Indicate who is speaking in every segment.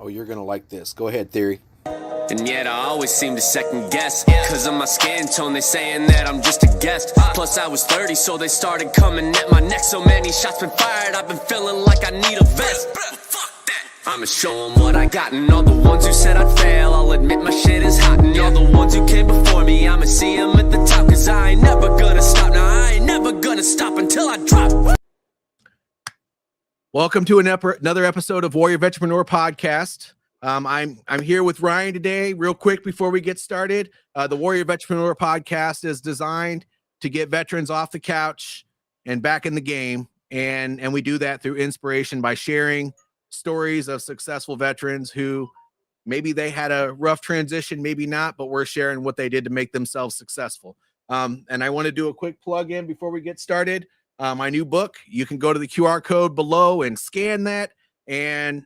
Speaker 1: Oh, you're going to like this. Go ahead, Theory.
Speaker 2: And yet I always seem to second guess, cause of my skin tone, they saying that I'm just a guest. Plus I was 30, so they started coming at my neck. So many shots been fired, I've been feeling like I need a vest. I'ma show them what I got, and all the ones who said I'd fail, I'll admit my shit is hot. And all the ones who came before me, I'ma see them at the top. Cause I ain't never gonna stop, now I ain't never gonna stop until I drop.
Speaker 1: Welcome to another episode of Warrior Vetrepreneur Podcast. I'm here with Ryan today. Real quick before we get started, the Warrior Vetrepreneur Podcast is designed to get veterans off the couch and back in the game, and we do that through inspiration by sharing stories of successful veterans who maybe they had a rough transition, maybe not, but we're sharing what they did to make themselves successful. And I want to do a quick plug in before we get started. My new book, you can go to the QR code below and scan that, and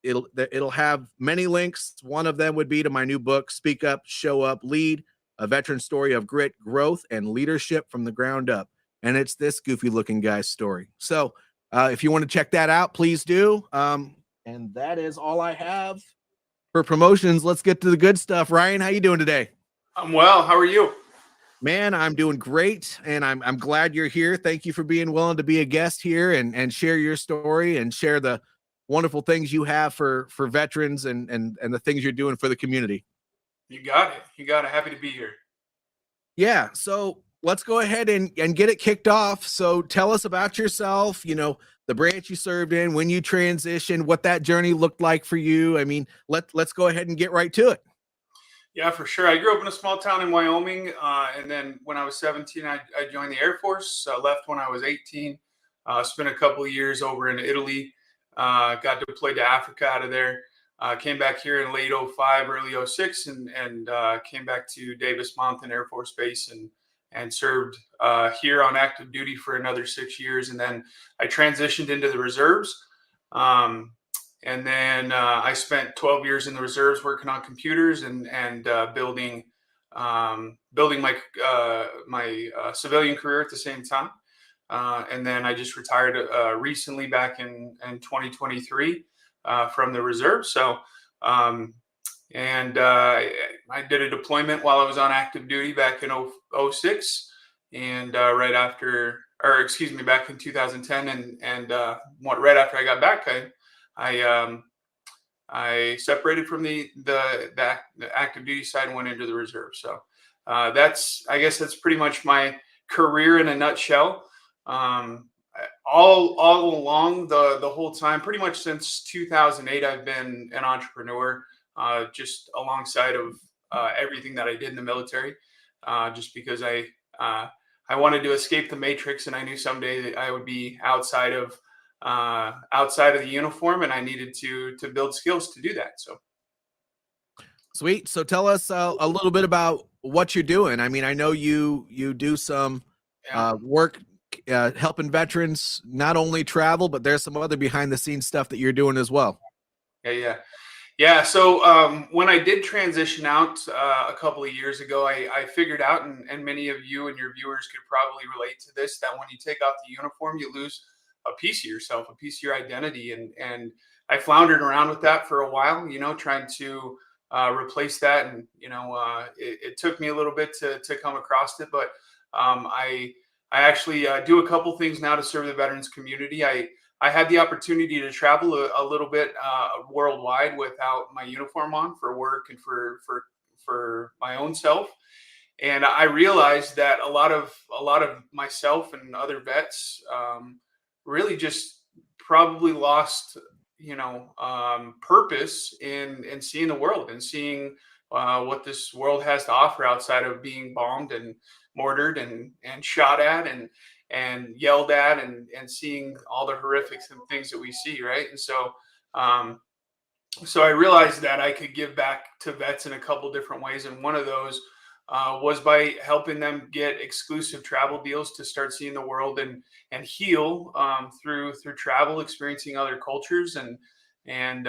Speaker 1: it'll have many links. One of them would be to my new book, Speak Up, Show Up, Lead, a veteran story of grit, growth, and leadership from the ground up. And it's this goofy looking guy's story. So if you want to check that out, please do. And that is all I have for promotions. Let's get to the good stuff. Ryan, how you doing today?
Speaker 3: I'm well. How are you?
Speaker 1: Man, I'm doing great, and I'm glad you're here. Thank you for being willing to be a guest here and share your story and share the wonderful things you have for veterans and the things you're doing for the community.
Speaker 3: You got it. You got it. Happy to be here.
Speaker 1: Yeah. So let's go ahead and get it kicked off. So tell us about yourself, the branch you served in, when you transitioned, what that journey looked like for you. I mean, let's go ahead and get right to it.
Speaker 3: Yeah, for sure. I grew up in a small town in Wyoming. And then when I was 17, I joined the Air Force. I left when I was 18, spent a couple of years over in Italy. Got deployed to Africa out of there, came back here in late 05, early 06, and came back to Davis Mountain Air Force Base and served here on active duty for another 6 years. And then I transitioned into the reserves. And then I spent 12 years in the reserves working on computers and building my civilian career at the same time. And then I just retired recently back in 2023 from the reserve. So, I did a deployment while I was on active duty back in 06 and back in 2010. And right after I got back, I separated from the active duty side and went into the reserve. So I guess that's pretty much my career in a nutshell. All along the whole time, pretty much since 2008, I've been an entrepreneur, just alongside of everything that I did in the military, just because I wanted to escape the matrix, and I knew someday that I would be outside of the uniform, and I needed to build skills to do that. So
Speaker 1: sweet. So tell us a little bit about what you're doing. I mean, I know you do some work helping veterans not only travel, but there's some other behind the scenes stuff that you're doing as well.
Speaker 3: Yeah. So when I did transition out a couple of years ago, I figured out, and many of you and your viewers could probably relate to this, that when you take off the uniform, you lose a piece of yourself, a piece of your identity. And I floundered around with that for a while, trying to replace that. And, it took me a little bit to come across it, but I actually do a couple things now to serve the veterans community. I had the opportunity to travel a little bit worldwide without my uniform on for work and for my own self. And I realized that a lot of myself and other vets really just probably lost, purpose in seeing the world and seeing what this world has to offer outside of being bombed and mortared and shot at and yelled at and seeing all the horrific things that we see, right? And so I realized that I could give back to vets in a couple different ways, and one of those was by helping them get exclusive travel deals to start seeing the world and heal through travel, experiencing other cultures, and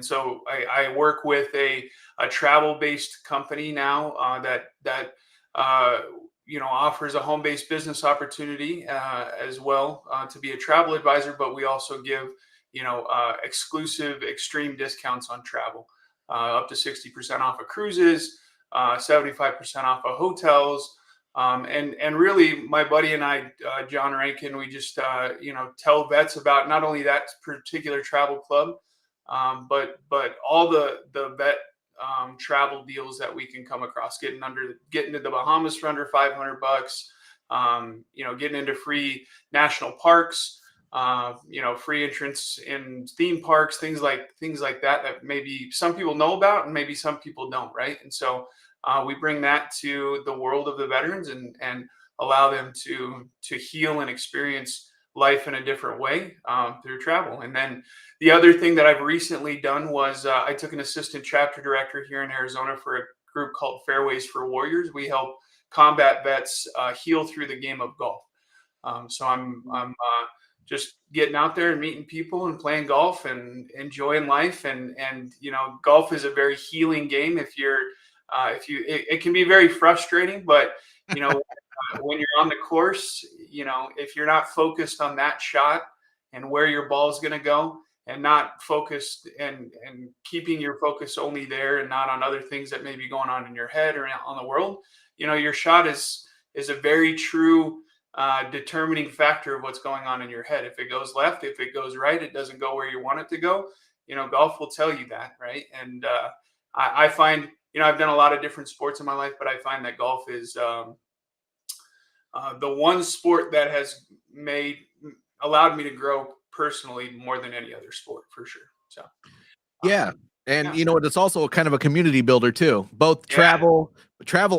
Speaker 3: so I work with a travel-based company now that offers a home-based business opportunity as well to be a travel advisor, but we also give exclusive extreme discounts on travel, up to 60% off of cruises, 75% off of hotels. And really, my buddy and I, John Rankin, we just tell vets about not only that particular travel club, but all the vet travel deals that we can come across, getting to the Bahamas for under $500, getting into free national parks, free entrance in theme parks, things like that maybe some people know about and maybe some people don't, right? And so we bring that to the world of the veterans and allow them to heal and experience life in a different way through travel. And then the other thing that I've recently done was I took an assistant chapter director here in Arizona for a group called Fairways for Warriors. We help combat vets heal through the game of golf. So I'm just getting out there and meeting people and playing golf and enjoying life. And golf is a very healing game. It can be very frustrating, but when you're on the course, if you're not focused on that shot and where your ball is going to go, and not focused and keeping your focus only there and not on other things that may be going on in your head or on the world, your shot is a very true determining factor of what's going on in your head. If it goes left, if it goes right, it doesn't go where you want it to go. Golf will tell you that, right? And I find, I've done a lot of different sports in my life, but I find that golf is the one sport that has allowed me to grow personally more than any other sport, for sure. So
Speaker 1: yeah. And it's also kind of a community builder too, both travel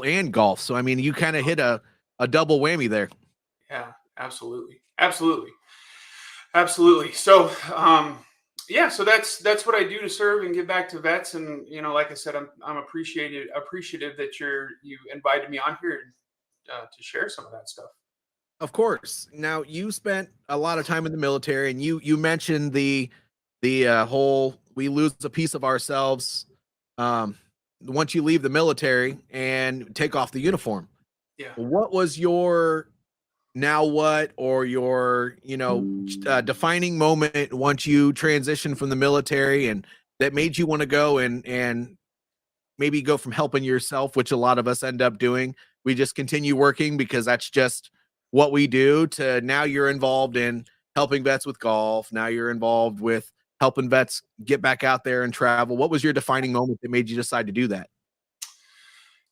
Speaker 1: and golf. So I mean, you kind of hit a double whammy there.
Speaker 3: Yeah, absolutely. So so that's what I do to serve and give back to vets. And like I said, I'm appreciative that you invited me on here to share some of that stuff.
Speaker 1: Of course. Now, you spent a lot of time in the military, and you mentioned the whole we lose a piece of ourselves once you leave the military and take off the uniform.
Speaker 3: Yeah.
Speaker 1: What was your defining moment once you transitioned from the military and that made you want to go and maybe go from helping yourself, which a lot of us end up doing? We just continue working because that's just what we do, to now you're involved in helping vets with golf. Now you're involved with helping vets get back out there and travel. What was your defining moment that made you decide to do that?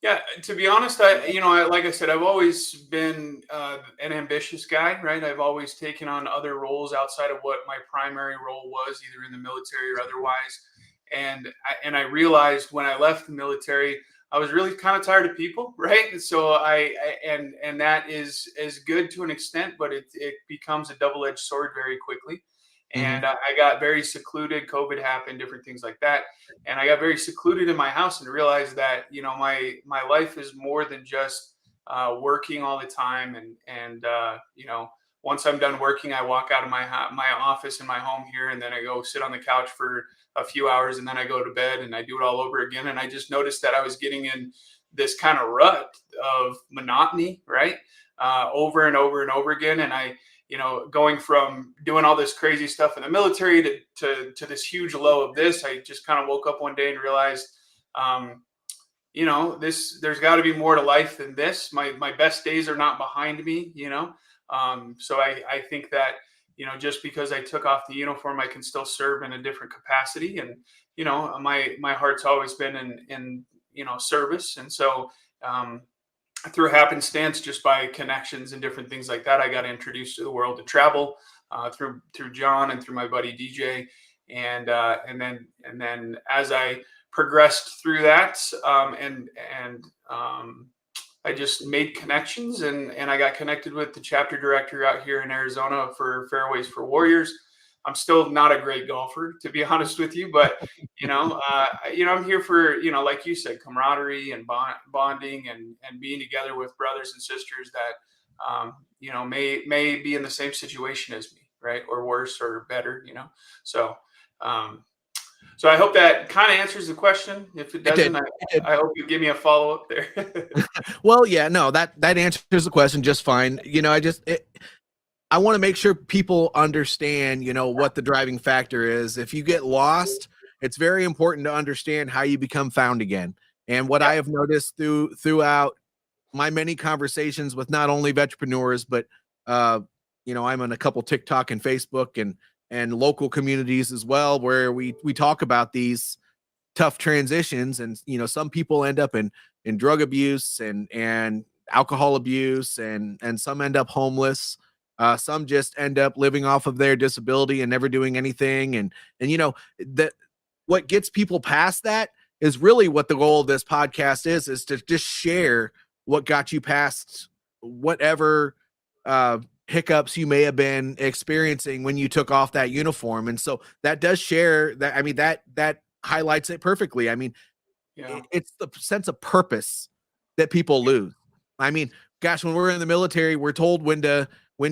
Speaker 3: Yeah, to be honest, like I said, I've always been an ambitious guy, right? I've always taken on other roles outside of what my primary role was, either in the military or otherwise. And I realized when I left the military, I was really kind of tired of people, right? And so and that is good to an extent, but it becomes a double-edged sword very quickly. And I got very secluded. COVID happened, different things like that. And I got very secluded in my house and realized that, my life is more than just working all the time. And once I'm done working, I walk out of my office in my home here, and then I go sit on the couch for a few hours, and then I go to bed and I do it all over again. And I just noticed that I was getting in this kind of rut of monotony, right? Over and over and over again. And I, going from doing all this crazy stuff in the military to this huge low of this, I just kind of woke up one day and realized, there's got to be more to life than this. My best days are not behind me, So I think that, just because I took off the uniform, I can still serve in a different capacity. And, my heart's always been in service. And so, through happenstance, just by connections and different things like that, I got introduced to the world of travel through John and through my buddy DJ, and then as I progressed through that, I just made connections, and I got connected with the chapter director out here in Arizona for Fairways for Warriors. I'm still not a great golfer, to be honest with you, but I'm here for, like you said, camaraderie and bonding and being together with brothers and sisters that may be in the same situation as me, right, or worse or better, So I hope that kind of answers the question. If it doesn't, I hope you give me a follow up there.
Speaker 1: Well, yeah, no, that answers the question just fine. I want to make sure people understand, what the driving factor is. If you get lost, it's very important to understand how you become found again. And what I have noticed throughout my many conversations with not only vetrepreneurs, but I'm on a couple TikTok and Facebook and local communities as well, where we talk about these tough transitions. And some people end up in drug abuse and alcohol abuse, and some end up homeless. Some just end up living off of their disability and never doing anything. And that what gets people past that is really what the goal of this podcast is to just share what got you past whatever hiccups you may have been experiencing when you took off that uniform. And so that does share that. I mean, that highlights it perfectly. I mean, it's the sense of purpose that people lose. I mean, gosh, when we're in the military, we're told when to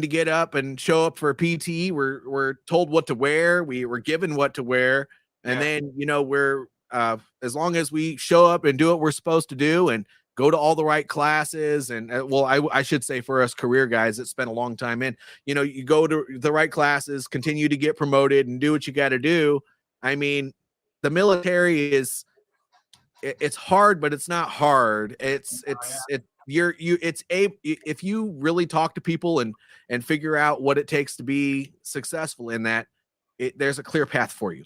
Speaker 1: get up and show up for PT. We're told what to wear. We're given what to wear. And then, we're as long as we show up and do what we're supposed to do and go to all the right classes. And I should say for us career guys that spent a long time in, you go to the right classes, continue to get promoted and do what you got to do. I mean, the military it's hard, but it's not hard. If you really talk to people and figure out what it takes to be successful in that, there's a clear path for you.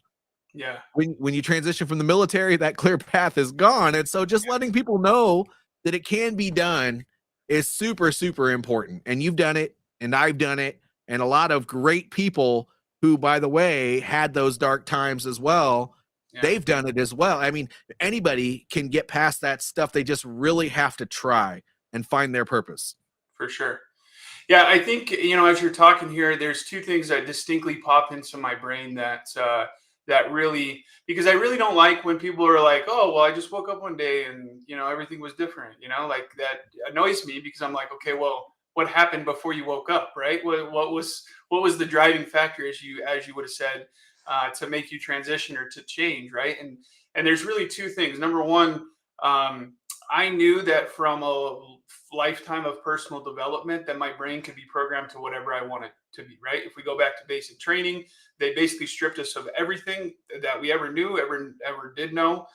Speaker 3: Yeah.
Speaker 1: When you transition from the military, that clear path is gone. And so just letting people know that it can be done is super, super important. And you've done it, and I've done it, and a lot of great people who, by the way, had those dark times as well. They've done it as well. I mean, anybody can get past that stuff. They just really have to try and find their purpose.
Speaker 3: For sure. Yeah, I think, as you're talking here, there's two things that distinctly pop into my brain that really, because I really don't like when people are like, oh, well, I just woke up one day and, everything was different, like that annoys me, because I'm like, okay, well, what happened before you woke up, right? What was the driving factor, as you would have said, to make you transition or to change, right? And there's really two things. Number one, I knew that from a lifetime of personal development that my brain could be programmed to whatever I want it to be, right? If we go back to basic training, they basically stripped us of everything that we ever knew, ever did know,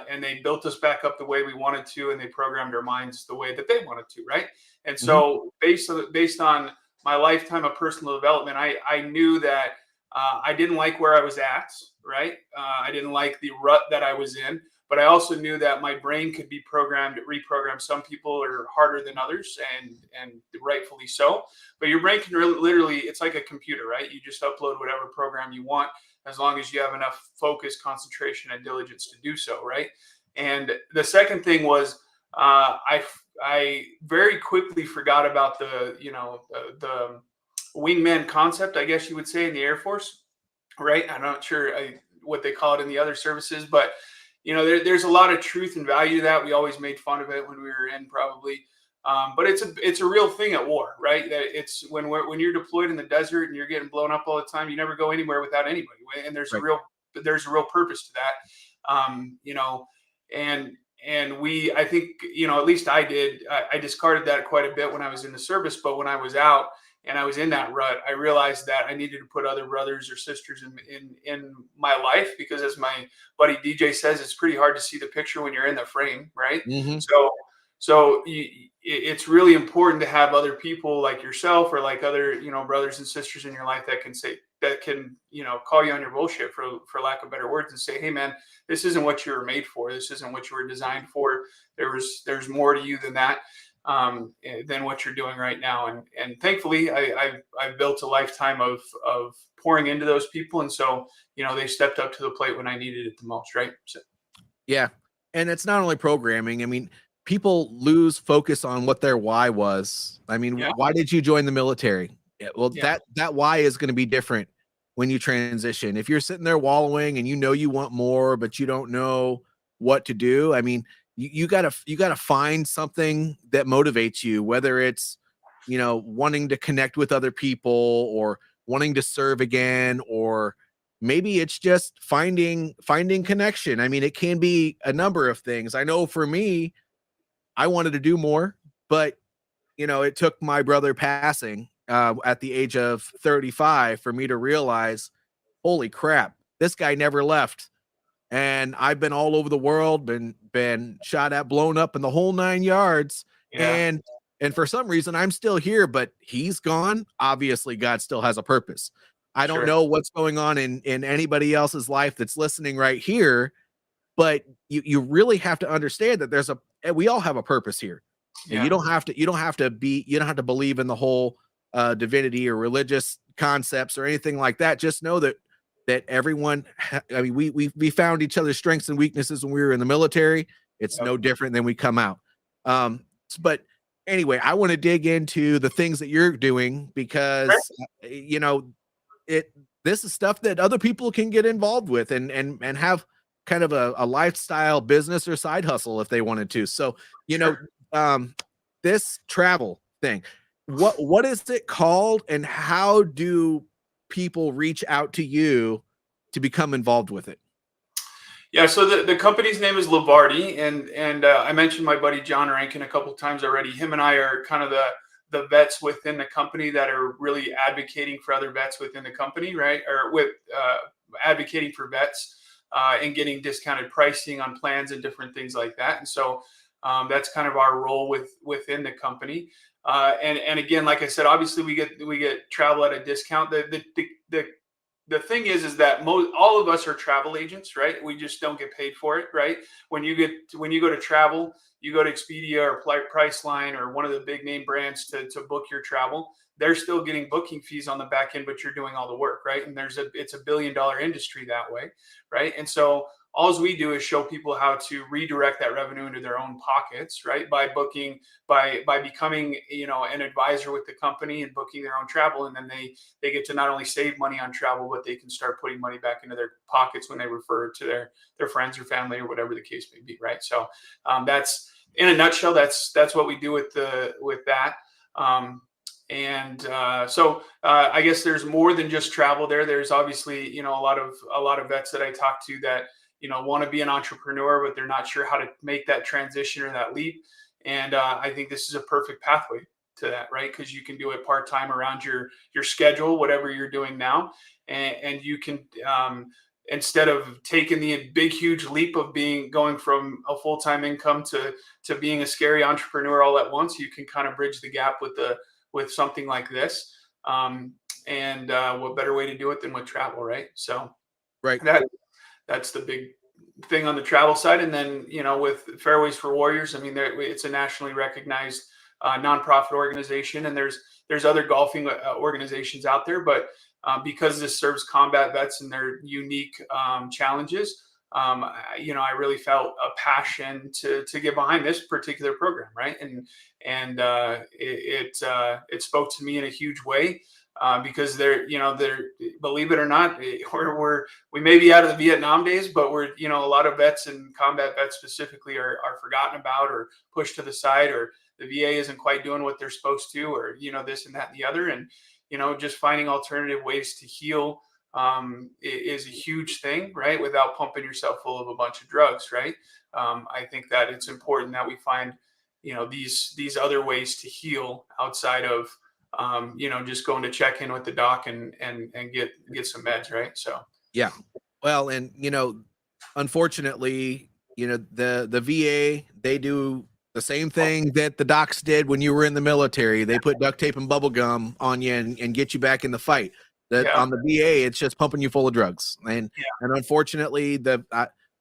Speaker 3: and they built us back up the way we wanted to, and they programmed our minds the way that they wanted to, right? And so based on my lifetime of personal development, I knew that I didn't like where I was at, right? I didn't like the rut that I was in, but I also knew that my brain could be reprogrammed. Some people are harder than others, and rightfully so. But your brain can literally, it's like a computer, right? You just upload whatever program you want, as long as you have enough focus, concentration, and diligence to do so, right? And the second thing was, I very quickly forgot about the wingman concept, I guess you would say, in the Air Force, right? I'm not sure what they call it in the other services, but there's a lot of truth and value to that. We always made fun of it when we were in, probably, but it's a real thing at war, right? That it's when you're deployed in the desert and you're getting blown up all the time, you never go anywhere without anybody, and there's a real purpose to that, and I think, at least I did. I discarded that quite a bit when I was in the service, but when I was out and I was in that rut, I realized that I needed to put other brothers or sisters in my life, because, as my buddy DJ says, it's pretty hard to see the picture when you're in the frame, right?
Speaker 1: Mm-hmm.
Speaker 3: So it's really important to have other people like yourself, or like other, brothers and sisters in your life that can call you on your bullshit, for lack of better words, and say, hey man, this isn't what you were made for. This isn't what you were designed for. There's more to you than that. Than what you're doing right now, and thankfully I've built a lifetime of pouring into those people, and so they stepped up to the plate when I needed it the most, right? So.
Speaker 1: Yeah, and it's not only programming. I mean, people lose focus on what their why was. I mean, why did you join the military? That why is going to be different when you transition. If you're sitting there wallowing and you want more, but you don't know what to do, I mean, you gotta find something that motivates you, whether it's, wanting to connect with other people, or wanting to serve again, or maybe it's just finding connection. I mean, it can be a number of things. I know for me, I wanted to do more, but it took my brother passing at the age of 35 for me to realize, holy crap, this guy never left. And I've been all over the world, been shot at, blown up in the whole 9 yards.
Speaker 3: Yeah.
Speaker 1: And for some reason I'm still here, but he's gone. Obviously God still has a purpose. I don't
Speaker 3: Sure.
Speaker 1: know what's going on in anybody else's life that's listening right here, but you really have to understand that we all have a purpose here.
Speaker 3: Yeah.
Speaker 1: You don't have to believe in the whole divinity or religious concepts or anything like that. Just know that everyone, I mean, we found each other's strengths and weaknesses when we were in the military. It's no different than we come out. But anyway, I want to dig into the things that you're doing because, this is stuff that other people can get involved with and have kind of a lifestyle business or side hustle if they wanted to. So, this travel thing, what is it called and how do people reach out to you to become involved with it?
Speaker 3: Yeah, so the company's name is Lavardi, and I mentioned my buddy John Rankin a couple of times already. Him and I are kind of the vets within the company that are really advocating for other vets within the company, right? Or with advocating for vets and getting discounted pricing on plans and different things like that. And so that's kind of our role within the company. And again, like I said, obviously we get travel at a discount. The thing is that all of us are travel agents, right? We just don't get paid for it, right? When you go to travel, you go to Expedia or Priceline or one of the big name brands to book your travel. They're still getting booking fees on the back end, but you're doing all the work, right? And it's $1 billion industry that way, right? And so all we do is show people how to redirect that revenue into their own pockets, right? By becoming, an advisor with the company and booking their own travel. And then they get to not only save money on travel, but they can start putting money back into their pockets when they refer to their friends or family or whatever the case may be, right? So that's in a nutshell, that's what we do with that. So I guess there's more than just travel there. There's obviously, a lot of vets that I talk to that, want to be an entrepreneur, but they're not sure how to make that transition or that leap. And I think this is a perfect pathway to that, right? Because you can do it part-time around your schedule, whatever you're doing now. And you can, instead of taking the big, huge leap of going from a full-time income to being a scary entrepreneur all at once, you can kind of bridge the gap with something like this. And what better way to do it than with travel, right? So
Speaker 1: right.
Speaker 3: That's the big thing on the travel side. And then, with Fairways for Warriors, I mean, it's a nationally recognized nonprofit organization, and there's other golfing organizations out there, but because this serves combat vets and their unique challenges, I really felt a passion to get behind this particular program, right? And it spoke to me in a huge way. Because they're believe it or not, we may be out of the Vietnam days, but we're, a lot of vets and combat vets specifically are forgotten about or pushed to the side, or the VA isn't quite doing what they're supposed to, or, this and that and the other. And, just finding alternative ways to heal is a huge thing, right? Without pumping yourself full of a bunch of drugs, right? I think that it's important that we find, these other ways to heal outside of, just going to check in with the doc and get some meds, right? So
Speaker 1: yeah, well, and unfortunately, the VA, they do the same thing that the docs did when you were in the military. They put duct tape and bubble gum on you and get you back in the fight. On the VA, it's just pumping you full of drugs, and unfortunately,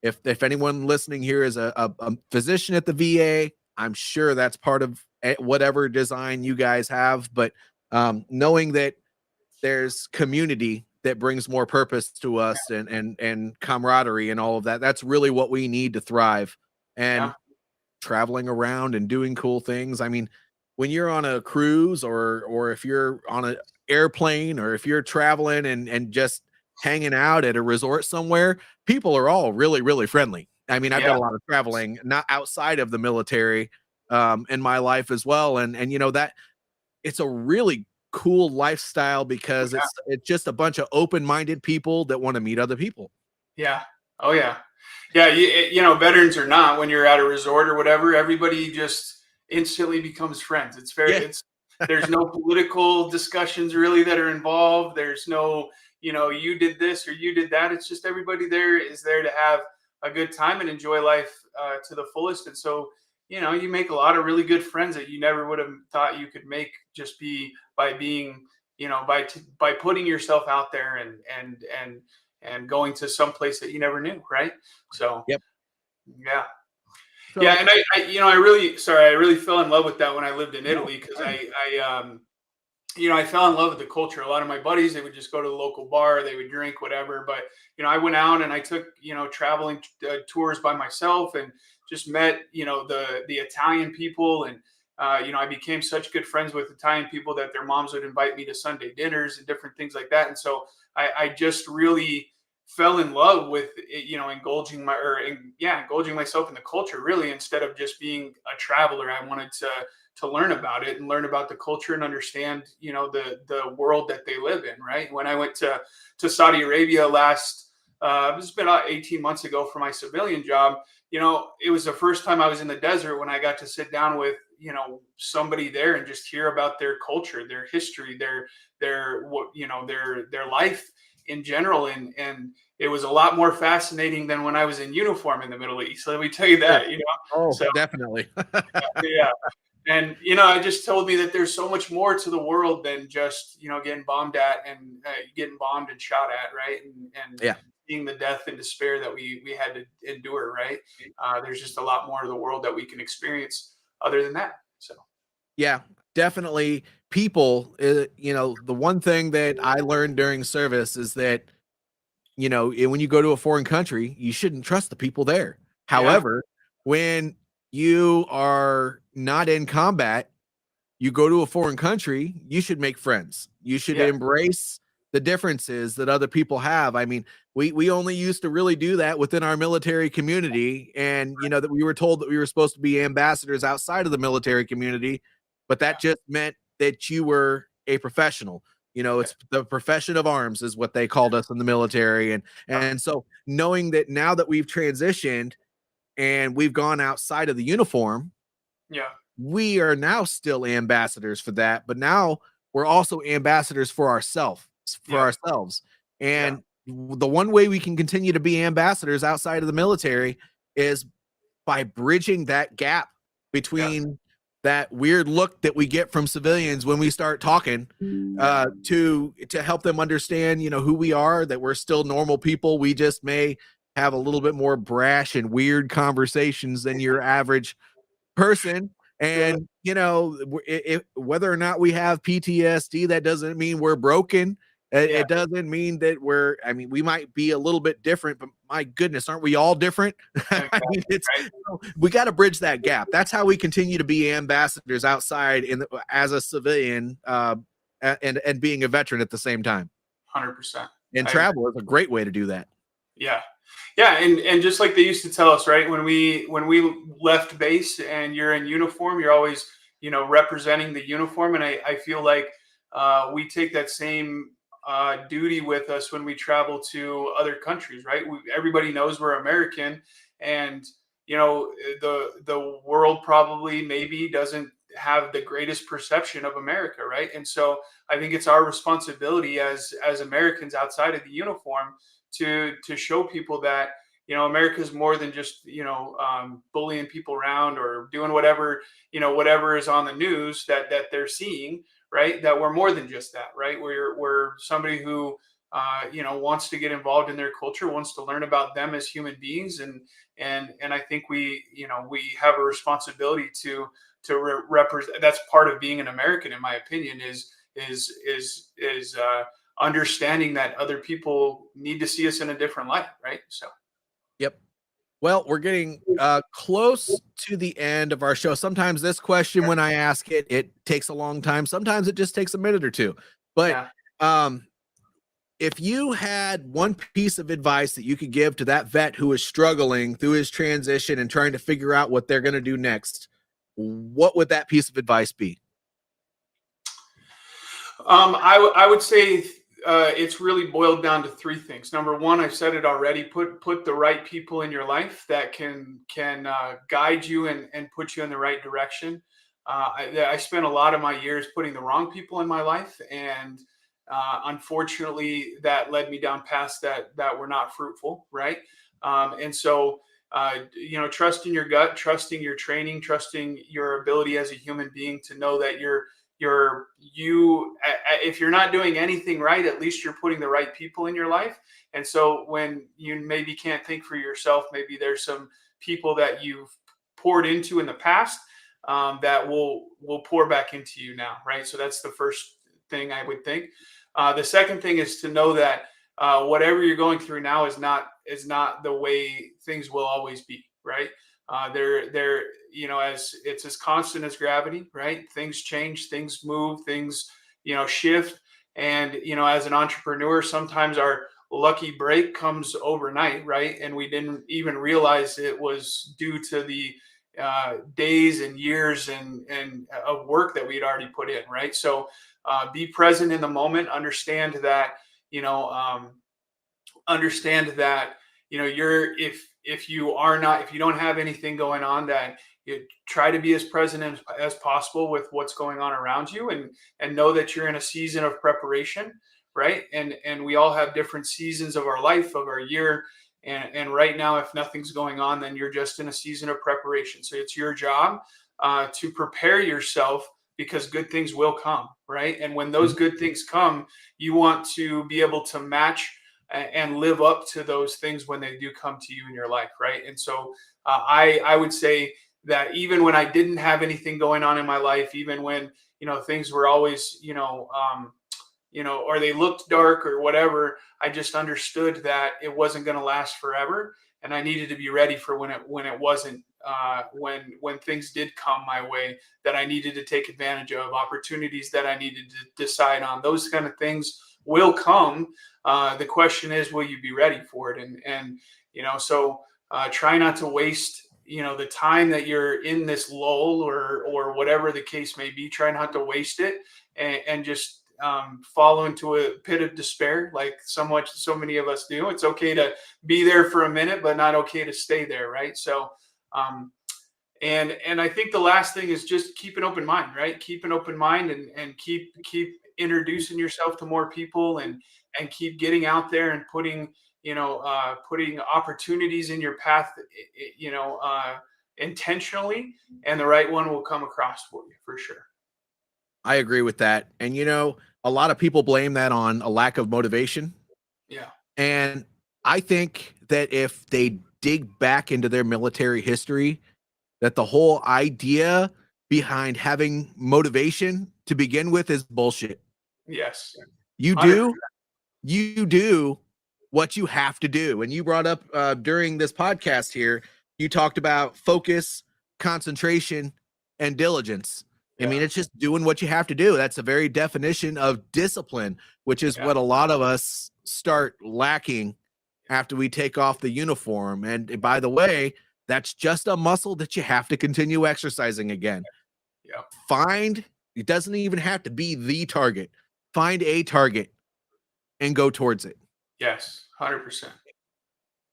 Speaker 1: if anyone listening here is a physician at the VA, I'm sure that's part of whatever design you guys have, but knowing that there's community that brings more purpose to us and camaraderie and all of that, that's really what we need to thrive. And traveling around and doing cool things. I mean, when you're on a cruise or if you're on an airplane or if you're traveling and just hanging out at a resort somewhere, people are all really, really friendly. I mean, I've got a lot of traveling, not outside of the military, in my life as well. And that it's a really cool lifestyle because it's just a bunch of open-minded people that want to meet other people.
Speaker 3: Yeah. Oh yeah. Yeah. Veterans or not, when you're at a resort or whatever, everybody just instantly becomes friends. It's There's no political discussions really that are involved. There's no, you did this or you did that. It's just everybody there is there to have a good time and enjoy life to the fullest. And so, you make a lot of really good friends that you never would have thought you could make just by being, by putting yourself out there and going to some place that you never knew. Right. So,
Speaker 1: Yep.
Speaker 3: Yeah.
Speaker 1: So,
Speaker 3: Yeah. And I really fell in love with that when I lived in Italy, because I fell in love with the culture. A lot of my buddies, they would just go to the local bar, they would drink, whatever. But, I went out and I took, traveling tours by myself and just met, the Italian people. And, I became such good friends with Italian people that their moms would invite me to Sunday dinners and different things like that. And so I just really fell in love with, indulging myself in the culture, really, instead of just being a traveler. I wanted to learn about it and learn about the culture and understand, the world that they live in. Right. When I went to Saudi Arabia it's been about 18 months ago for my civilian job, it was the first time I was in the desert when I got to sit down with, somebody there and just hear about their culture, their history, their life in general. And it was a lot more fascinating than when I was in uniform in the Middle East. Let me tell you that,
Speaker 1: Oh,
Speaker 3: So,
Speaker 1: definitely.
Speaker 3: yeah. And, it just told me that there's so much more to the world than just, getting bombed at and getting bombed and shot at. Right. And seeing the death and despair that we had to endure. Right. There's just a lot more of the world that we can experience other than that. So,
Speaker 1: Yeah, definitely. People, the one thing that I learned during service is that, when you go to a foreign country, you shouldn't trust the people there. However, when you are not in combat, you go to a foreign country, you should make friends. You should embrace the differences that other people have. I mean, we only used to really do that within our military community. And, that we were told that we were supposed to be ambassadors outside of the military community, but that just meant that you were a professional. It's the profession of arms is what they called us in the military. And so knowing that now that we've transitioned and we've gone outside of the uniform, we are now still ambassadors for that, but now we're also ambassadors for ourselves. And the one way we can continue to be ambassadors outside of the military is by bridging that gap between that weird look that we get from civilians when we start talking, to help them understand, who we are, that we're still normal people. We just may have a little bit more brash and weird conversations than your average person. And, whether or not we have PTSD, that doesn't mean we're broken. It doesn't mean that we might be a little bit different, but my goodness, aren't we all different? We got to bridge that gap. That's how we continue to be ambassadors outside as a civilian, and being a veteran at the same time.
Speaker 3: 100%.
Speaker 1: And travel is a great way to do that.
Speaker 3: Yeah. Yeah. And just like they used to tell us, right, when we left base and you're in uniform, you're always, representing the uniform. And I feel like we take that same duty with us when we travel to other countries, right? Everybody knows we're American, and the world probably maybe doesn't have the greatest perception of America, right? And so I think it's our responsibility as Americans outside of the uniform to show people that America is more than just bullying people around or doing whatever is on the news that they're seeing. Right, that we're more than just that. Right, we're somebody who wants to get involved in their culture, wants to learn about them as human beings, and I think we have a responsibility to represent. That's part of being an American, in my opinion, is understanding that other people need to see us in a different light. Right, so.
Speaker 1: Yep. Well, we're getting close to the end of our show. Sometimes this question, when I ask it, it takes a long time. Sometimes it just takes a minute or two. But if you had one piece of advice that you could give to that vet who is struggling through his transition and trying to figure out what they're going to do next, what would that piece of advice be?
Speaker 3: I would say it's really boiled down to three things. Number one, I've said it already, put the right people in your life that can guide you and put you in the right direction. I spent a lot of my years putting the wrong people in my life, and unfortunately, that led me down paths that were not fruitful, right? And so, trusting your gut, trusting your training, trusting your ability as a human being to know that if you're not doing anything right, at least you're putting the right people in your life. And so when you maybe can't think for yourself, maybe there's some people that you've poured into in the past that will pour back into you now, right? So that's the first thing I would think. The second thing is to know that whatever you're going through now is not the way things will always be, right? They're as it's as constant as gravity, right? Things change, things move, things shift, and as an entrepreneur, sometimes our lucky break comes overnight, right? And we didn't even realize it was due to the days and years and of work that we had already put in, right? So be present in the moment. Understand that you're if you don't have anything going on, that you try to be as present as possible with what's going on around you, and know that you're in a season of preparation, right? And we all have different seasons of our life, of our year. And right now, if nothing's going on, then you're just in a season of preparation. So it's your job to prepare yourself, because good things will come, right? And when those good things come, you want to be able to match and live up to those things when they do come to you in your life, right? And so I would say that even when I didn't have anything going on in my life, even when things were always or they looked dark or whatever, I just understood that it wasn't going to last forever, and I needed to be ready for when it wasn't. When things did come my way, that I needed to take advantage of, opportunities that I needed to decide on. Those kind of things will come. The question is, will you be ready for it? And so try not to waste the time that you're in this lull or whatever the case may be. Try not to waste it and just fall into a pit of despair, like so many of us do. It's okay to be there for a minute, but not okay to stay there, right? So and I think the last thing is just keep an open mind, right? Keep an open mind and keep introducing yourself to more people, and keep getting out there and putting opportunities in your path, intentionally, and the right one will come across for you for sure.
Speaker 1: I agree with that. And, a lot of people blame that on a lack of motivation.
Speaker 3: Yeah.
Speaker 1: And I think that if they dig back into their military history, that the whole idea behind having motivation to begin with is bullshit.
Speaker 3: Yes.
Speaker 1: You do what you have to do. And you brought up during this podcast here, you talked about focus, concentration, and diligence. I mean, it's just doing what you have to do. That's a very definition of discipline, which is what a lot of us start lacking after we take off the uniform. And by the way, that's just a muscle that you have to continue exercising again. Yeah. It doesn't even have to be the target. Find a target and go towards it.
Speaker 3: Yes, 100%.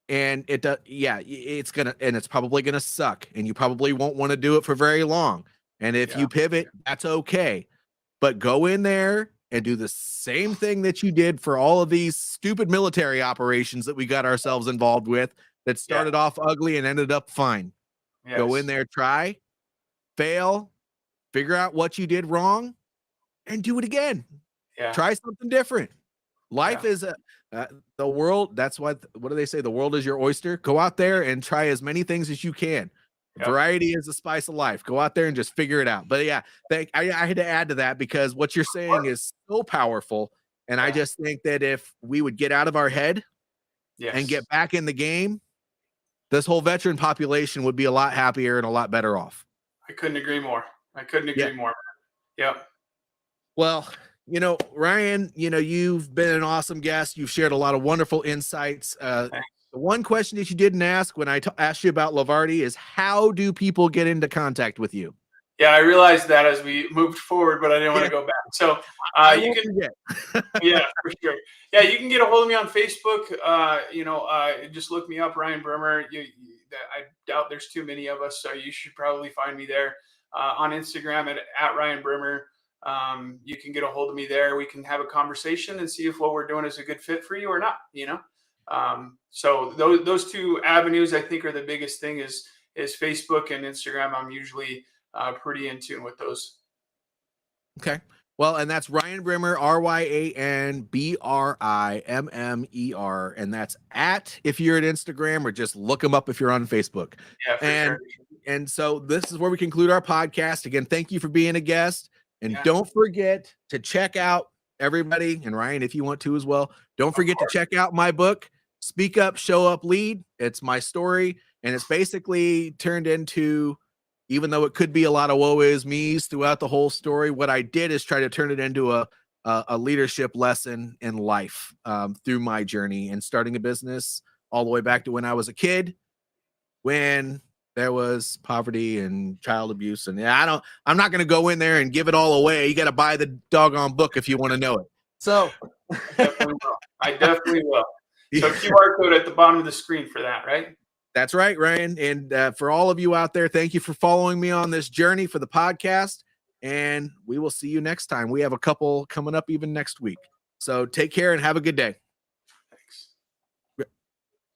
Speaker 1: And it's probably gonna suck, and you probably won't want to do it for very long. And if you pivot, that's okay. But go in there and do the same thing that you did for all of these stupid military operations that we got ourselves involved with that started off ugly and ended up fine. Yes. Go in there, try, fail, figure out what you did wrong, and do it again. Yeah. Try something different. Life is the world. That's what do they say? The world is your oyster. Go out there and try as many things as you can. Variety is the spice of life. Go out there and just figure it out. But I had to add to that because what you're saying is so powerful. And I just think that if we would get out of our head and get back in the game, this whole veteran population would be a lot happier and a lot better off.
Speaker 3: I couldn't agree more. More. Yep.
Speaker 1: Well, Ryan, you've been an awesome guest. You've shared a lot of wonderful insights. The one question that you didn't ask when I asked you about Lavardi is, how do people get into contact with you?
Speaker 3: Yeah, I realized that as we moved forward, but I didn't want to go back. So you can, for sure. Yeah, you can get a hold of me on Facebook. Just look me up, Ryan Brimmer. I doubt there's too many of us, so you should probably find me there. on Instagram at Ryan Brimmer. You can get a hold of me there. We can have a conversation and see if what we're doing is a good fit for you or not, So those two avenues I think are the biggest thing is Facebook and Instagram. I'm usually pretty in tune with those.
Speaker 1: Okay. Well, and that's Ryan Brimmer, RyanBrimmer, and that's if you're at Instagram, or just look him up if you're on Facebook.
Speaker 3: Yeah, for sure.
Speaker 1: And so this is where we conclude our podcast. Again, thank you for being a guest. And don't forget to check out everybody, and Ryan, if you want to as well, don't forget to check out my book, Speak Up, Show Up, Lead. It's my story, and it's basically turned into, even though it could be a lot of woe is me's throughout the whole story, what I did is try to turn it into a leadership lesson in life through my journey and starting a business all the way back to when I was a kid, when there was poverty and child abuse. And I'm not going to go in there and give it all away. You got to buy the doggone book if you want to know it. So
Speaker 3: I definitely will. So QR code at the bottom of the screen for that, right?
Speaker 1: That's right, Ryan. And for all of you out there, thank you for following me on this journey for the podcast. And we will see you next time. We have a couple coming up even next week. So take care and have a good day.